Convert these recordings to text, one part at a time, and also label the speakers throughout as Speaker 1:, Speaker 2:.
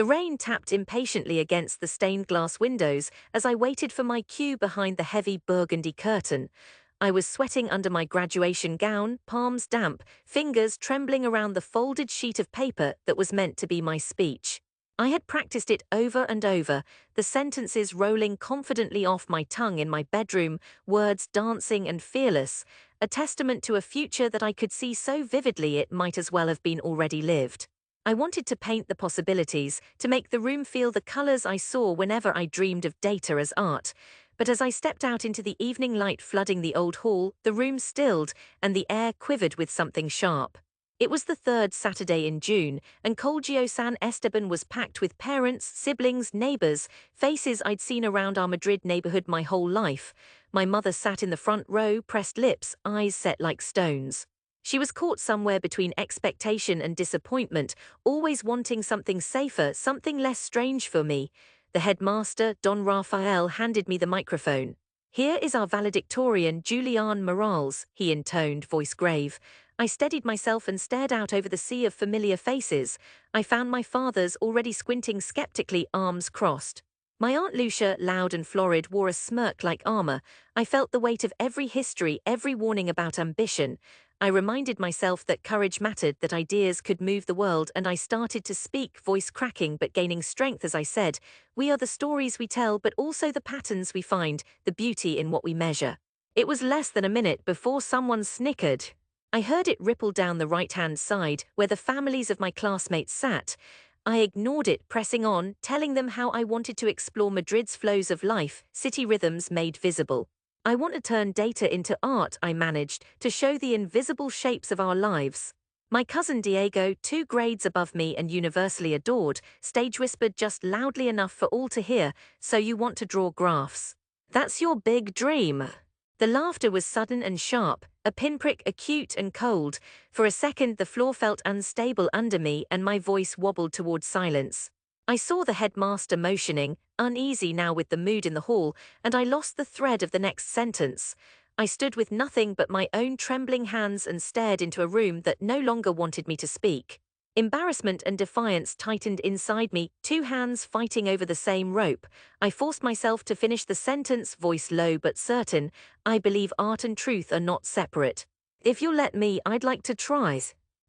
Speaker 1: The rain tapped impatiently against the stained glass windows as I waited for my cue behind the heavy burgundy curtain. I was sweating under my graduation gown, palms damp, fingers trembling around the folded sheet of paper that was meant to be my speech. I had practiced it over and over, the sentences rolling confidently off my tongue in my bedroom, words dancing and fearless, a testament to a future that I could see so vividly it might as well have been already lived. I wanted to paint the possibilities, to make the room feel the colors I saw whenever I dreamed of data as art. But as I stepped out into the evening light flooding the old hall, the room stilled, and the air quivered with something sharp. It was the third Saturday in June, and Colegio San Esteban was packed with parents, siblings, neighbors, faces I'd seen around our Madrid neighborhood my whole life. My mother sat in the front row, pressed lips, eyes set like stones. She was caught somewhere between expectation and disappointment, always wanting something safer, something less strange for me. The headmaster, Don Rafael, handed me the microphone. "Here is our valedictorian, Julian Morales," he intoned, voice grave. I steadied myself and stared out over the sea of familiar faces. I found my father's already squinting skeptically, arms crossed. My Aunt Lucia, loud and florid, wore a smirk like armor. I felt the weight of every history, every warning about ambition. I reminded myself that courage mattered, that ideas could move the world, and I started to speak, voice cracking but gaining strength as I said, "We are the stories we tell, but also the patterns we find, the beauty in what we measure." It was less than a minute before someone snickered. I heard it ripple down the right-hand side, where the families of my classmates sat. I ignored it, pressing on, telling them how I wanted to explore Madrid's flows of life, city rhythms made visible. "I want to turn data into art," I managed, "to show the invisible shapes of our lives." My cousin Diego, 2 grades above me and universally adored, stage whispered just loudly enough for all to hear, "So you want to draw graphs? That's your big dream." The laughter was sudden and sharp, a pinprick acute and cold. For a second the floor felt unstable under me and my voice wobbled toward silence. I saw the headmaster motioning, uneasy now with the mood in the hall, and I lost the thread of the next sentence. I stood with nothing but my own trembling hands and stared into a room that no longer wanted me to speak. Embarrassment and defiance tightened inside me, 2 hands fighting over the same rope. I forced myself to finish the sentence, voice low but certain. "I believe art and truth are not separate. If you'll let me, I'd like to try."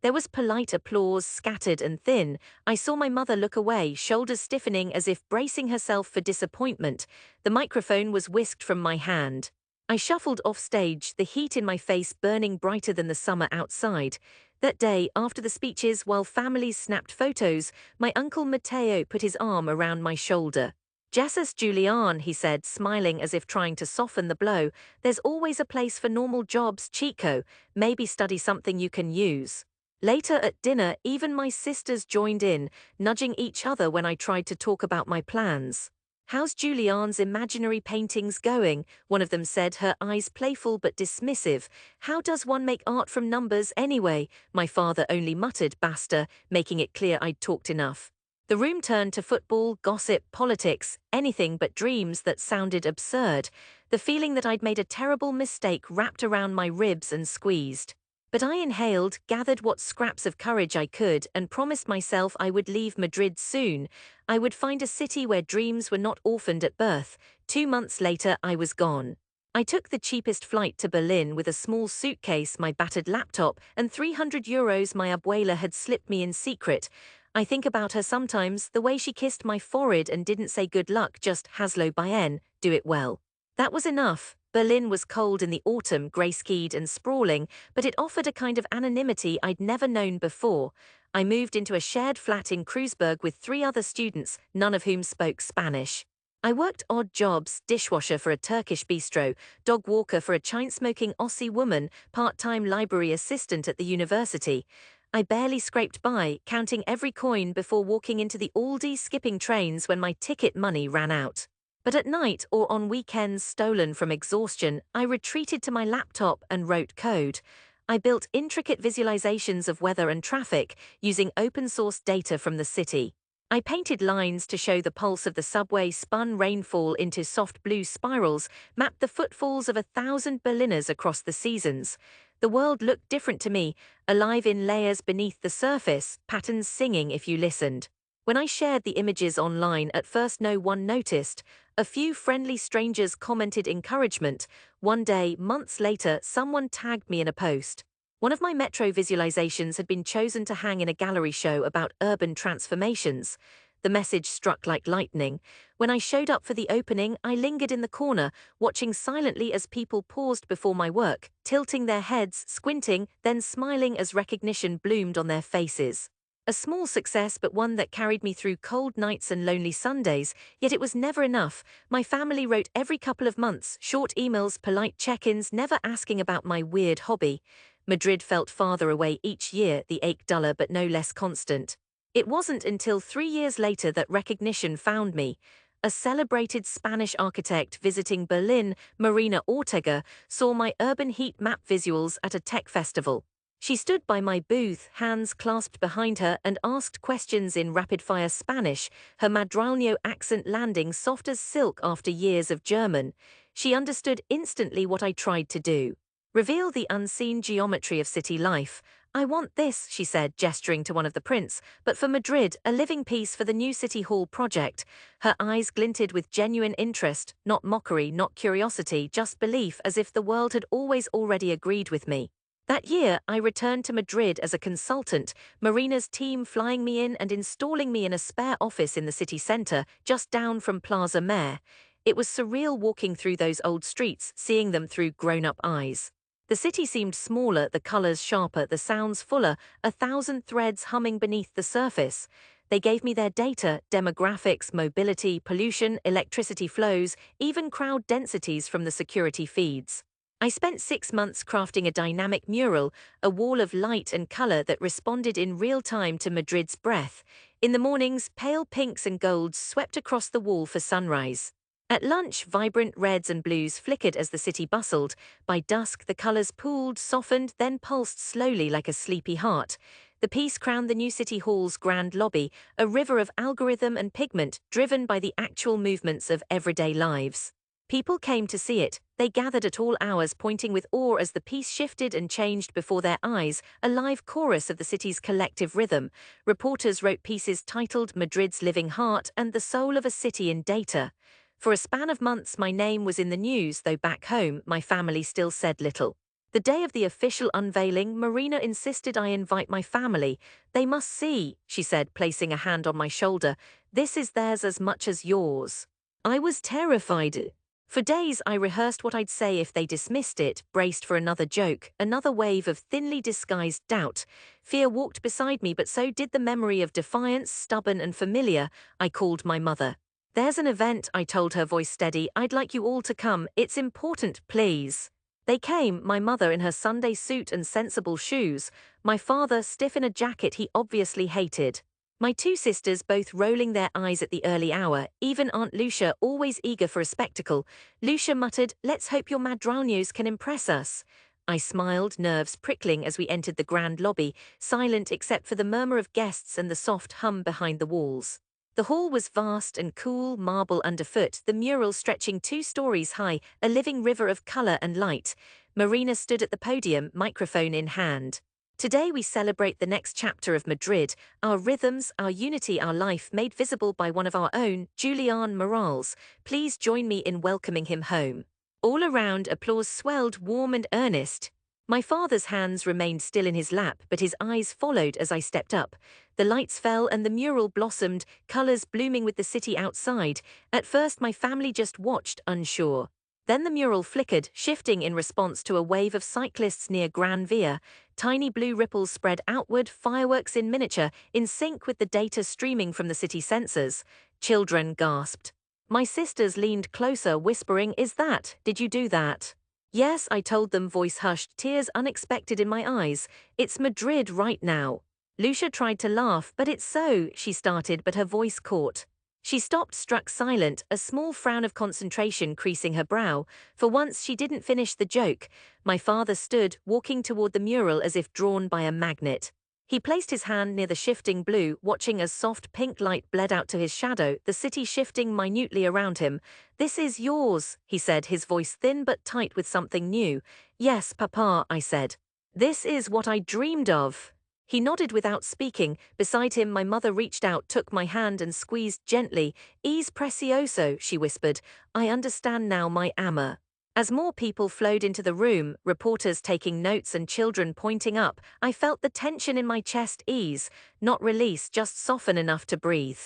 Speaker 1: There was polite applause, scattered and thin. I saw my mother look away, shoulders stiffening as if bracing herself for disappointment. The microphone was whisked from my hand. I shuffled off stage, the heat in my face burning brighter than the summer outside. That day, after the speeches, while families snapped photos, my uncle Mateo put his arm around my shoulder. "Jesus Julian," he said, smiling as if trying to soften the blow, "there's always a place for normal jobs, Chico. Maybe study something you can use." Later at dinner, even my sisters joined in, nudging each other when I tried to talk about my plans. "How's Julian's imaginary paintings going?" one of them said, her eyes playful but dismissive. "How does one make art from numbers anyway?" My father only muttered, "Basta," making it clear I'd talked enough. The room turned to football, gossip, politics, anything but dreams that sounded absurd. The feeling that I'd made a terrible mistake wrapped around my ribs and squeezed. But I inhaled, gathered what scraps of courage I could, and promised myself I would leave Madrid soon. I would find a city where dreams were not orphaned at birth. 2 months later, I was gone. I took the cheapest flight to Berlin with a small suitcase, my battered laptop, and €300 my abuela had slipped me in secret. I think about her sometimes, the way she kissed my forehead and didn't say good luck, just "Hazlo bien, do it well." That was enough. Berlin was cold in the autumn, grey-skied and sprawling, but it offered a kind of anonymity I'd never known before. I moved into a shared flat in Kreuzberg with 3 other students, none of whom spoke Spanish. I worked odd jobs, dishwasher for a Turkish bistro, dog walker for a chain-smoking Aussie woman, part-time library assistant at the university. I barely scraped by, counting every coin before walking into the Aldi skipping trains when my ticket money ran out. But at night or on weekends stolen from exhaustion, I retreated to my laptop and wrote code. I built intricate visualizations of weather and traffic using open-source data from the city. I painted lines to show the pulse of the subway, spun rainfall into soft blue spirals, mapped the footfalls of 1,000 Berliners across the seasons. The world looked different to me, alive in layers beneath the surface, patterns singing if you listened. When I shared the images online, at first no one noticed. A few friendly strangers commented encouragement. One day, months later, someone tagged me in a post. One of my metro visualizations had been chosen to hang in a gallery show about urban transformations. The message struck like lightning. When I showed up for the opening, I lingered in the corner, watching silently as people paused before my work, tilting their heads, squinting, then smiling as recognition bloomed on their faces. A small success, but one that carried me through cold nights and lonely Sundays, yet it was never enough. My family wrote every couple of months, short emails, polite check-ins, never asking about my weird hobby. Madrid felt farther away each year, the ache duller but no less constant. It wasn't until 3 years later that recognition found me. A celebrated Spanish architect visiting Berlin, Marina Ortega, saw my urban heat map visuals at a tech festival. She stood by my booth, hands clasped behind her, and asked questions in rapid-fire Spanish, her Madrileño accent landing soft as silk after years of German. She understood instantly what I tried to do. Reveal the unseen geometry of city life. I want this, she said, gesturing to one of the prints, but for Madrid, a living piece for the new City Hall project. Her eyes glinted with genuine interest, not mockery, not curiosity, just belief, as if the world had already agreed with me. That year, I returned to Madrid as a consultant, Marina's team flying me in and installing me in a spare office in the city centre, just down from Plaza Mayor. It was surreal walking through those old streets, seeing them through grown-up eyes. The city seemed smaller, the colours sharper, the sounds fuller, 1,000 threads humming beneath the surface. They gave me their data, demographics, mobility, pollution, electricity flows, even crowd densities from the security feeds. I spent 6 months crafting a dynamic mural, a wall of light and color that responded in real time to Madrid's breath. In the mornings, pale pinks and golds swept across the wall for sunrise. At lunch, vibrant reds and blues flickered as the city bustled. By dusk, the colors pooled, softened, then pulsed slowly like a sleepy heart. The piece crowned the new City Hall's grand lobby, a river of algorithm and pigment driven by the actual movements of everyday lives. People came to see it. They gathered at all hours, pointing with awe as the piece shifted and changed before their eyes, a live chorus of the city's collective rhythm. Reporters wrote pieces titled Madrid's Living Heart and the Soul of a City in Data. For a span of months, my name was in the news, though back home, my family still said little. The day of the official unveiling, Marina insisted I invite my family. They must see, she said, placing a hand on my shoulder. This is theirs as much as yours. I was terrified. For days, I rehearsed what I'd say if they dismissed it, braced for another joke, another wave of thinly disguised doubt. Fear walked beside me, but so did the memory of defiance, stubborn and familiar. I called my mother. There's an event, I told her, voice steady. I'd like you all to come. It's important, please. They came, my mother in her Sunday suit and sensible shoes, my father stiff in a jacket he obviously hated. My two sisters both rolling their eyes at the early hour, even Aunt Lucia always eager for a spectacle. Lucia muttered, "Let's hope your Madrileños can impress us." I smiled, nerves prickling as we entered the grand lobby, silent except for the murmur of guests and the soft hum behind the walls. The hall was vast and cool, marble underfoot, the mural stretching 2 stories high, a living river of color and light. Marina stood at the podium, microphone in hand. Today we celebrate the next chapter of Madrid, our rhythms, our unity, our life made visible by one of our own, Julian Morales. Please join me in welcoming him home. All around, applause swelled, warm and earnest. My father's hands remained still in his lap, but his eyes followed as I stepped up. The lights fell and the mural blossomed, colors blooming with the city outside. At first my family just watched, unsure. Then the mural flickered, shifting in response to a wave of cyclists near Gran Via. Tiny blue ripples spread outward, fireworks in miniature, in sync with the data streaming from the city sensors. Children gasped. My sisters leaned closer, whispering, Did you do that? Yes, I told them, voice hushed, tears unexpected in my eyes. It's Madrid right now. Lucia tried to laugh, but it's so, she started, but her voice caught. She stopped, struck silent, a small frown of concentration creasing her brow. For once she didn't finish the joke. My father stood, walking toward the mural as if drawn by a magnet. He placed his hand near the shifting blue, watching as soft pink light bled out to his shadow, the city shifting minutely around him. This is yours, he said, his voice thin but tight with something new. Yes, Papa, I said. This is what I dreamed of. He nodded without speaking. Beside him, my mother reached out, took my hand and squeezed gently. "Es precioso," she whispered. "I understand now, my ama." As more people flowed into the room, reporters taking notes and children pointing up, I felt the tension in my chest ease, not release, just soften enough to breathe.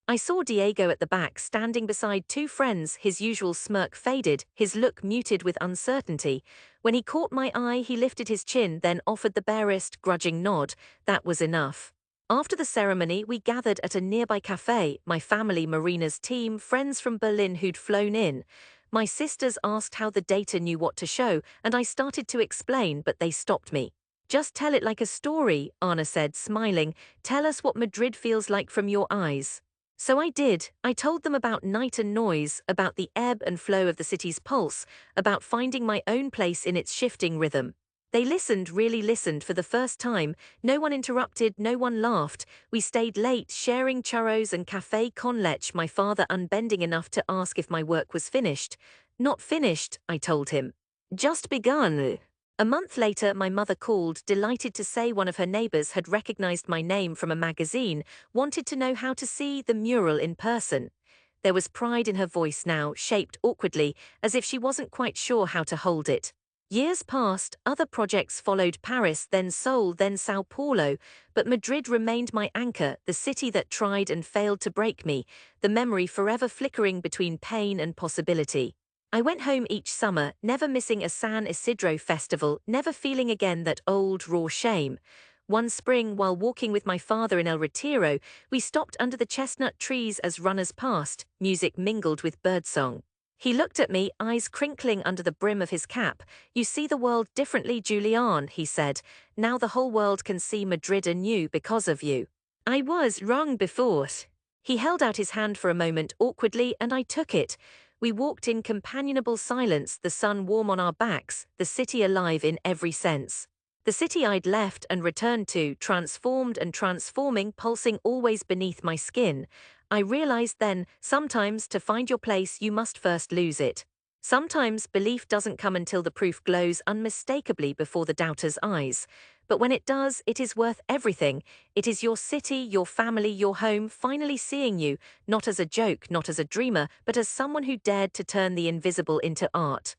Speaker 1: I saw Diego at the back, standing beside two friends, his usual smirk faded, his look muted with uncertainty. When he caught my eye, he lifted his chin, then offered the barest, grudging nod. That was enough. After the ceremony, we gathered at a nearby cafe, my family, Marina's team, friends from Berlin who'd flown in. My sisters asked how the data knew what to show, and I started to explain, but they stopped me. "Just tell it like a story," Anna said, smiling. "Tell us what Madrid feels like from your eyes." So I did. I told them about night and noise, about the ebb and flow of the city's pulse, about finding my own place in its shifting rhythm. They listened, really listened for the first time. No one interrupted, no one laughed. We stayed late, sharing churros and café con leche, my father unbending enough to ask if my work was finished. "Not finished," I told him. "Just begun." A month later, my mother called, delighted to say one of her neighbors had recognized my name from a magazine, wanted to know how to see the mural in person. There was pride in her voice now, shaped awkwardly, as if she wasn't quite sure how to hold it. Years passed, other projects followed: Paris, then Seoul, then Sao Paulo, but Madrid remained my anchor, the city that tried and failed to break me, the memory forever flickering between pain and possibility. I went home each summer, never missing a San Isidro festival, never feeling again that old, raw shame. One spring, while walking with my father in El Retiro, we stopped under the chestnut trees as runners passed, music mingled with birdsong. He looked at me, eyes crinkling under the brim of his cap. "You see the world differently, Julian," he said. "Now the whole world can see Madrid anew because of you." I was wrong before. He held out his hand for a moment, awkwardly, and I took it. We walked in companionable silence, the sun warm on our backs, the city alive in every sense. The city I'd left and returned to, transformed and transforming, pulsing always beneath my skin. I realized then, sometimes to find your place you must first lose it. Sometimes belief doesn't come until the proof glows unmistakably before the doubter's eyes. But when it does, it is worth everything. It is your city, your family, your home finally seeing you, not as a joke, not as a dreamer, but as someone who dared to turn the invisible into art.